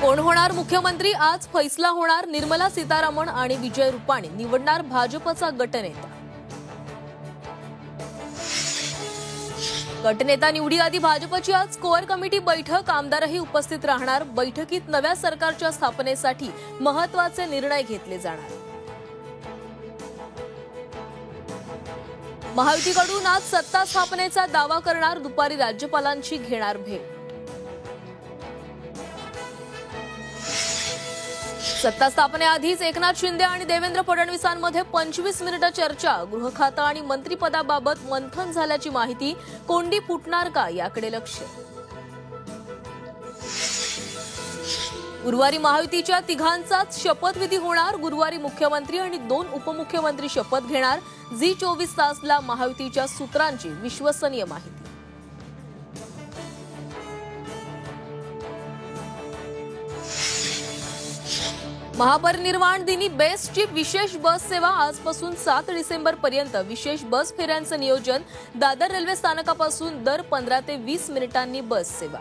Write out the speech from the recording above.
कोण होणार मुख्यमंत्री? आज फैसला होणार. निर्मला सीतारामन आणि विजय रुपाणी निवडणार भाजपचा गटनेता. गटनेता निवडीआधी भाजपची आज कोअर कमिटी बैठक. आमदारही उपस्थित राहणार. बैठकीत नव्या सरकारच्या स्थापनेसाठी महत्त्वाचे निर्णय घेतले जाणार. महायुतीकडून आज सत्ता स्थापनेचा दावा करणार. दुपारी राज्यपालांची घेणार भेट. सत्ता स्थापनेआधीच एकनाथ शिंदे आणि देवेंद्र फडणवीसांमध्ये 25 मिनिटं चर्चा. गृहखातं आणि मंत्रिपदाबाबत मंथन झाल्याची माहिती. कोंडी फुटणार का याकडे लक्ष. गुरुवारी महायुतीच्या तिघांचाच शपथविधी होणार. गुरुवारी मुख्यमंत्री आणि 2 उपमुख्यमंत्री शपथ घेणार. झी 24 तासला महायुतीच्या सूत्रांची विश्वसनीय माहिती. महापरिनिर्वाण दिनी बेस्टची विशेष बस सेवा. आजपासून 7 डिसेंबरपर्यंत विशेष बस फेऱ्यांचं नियोजन. दादर रेल्वे स्थानकापासून दर 15 ते 20 मिनिटांनी बस सेवा.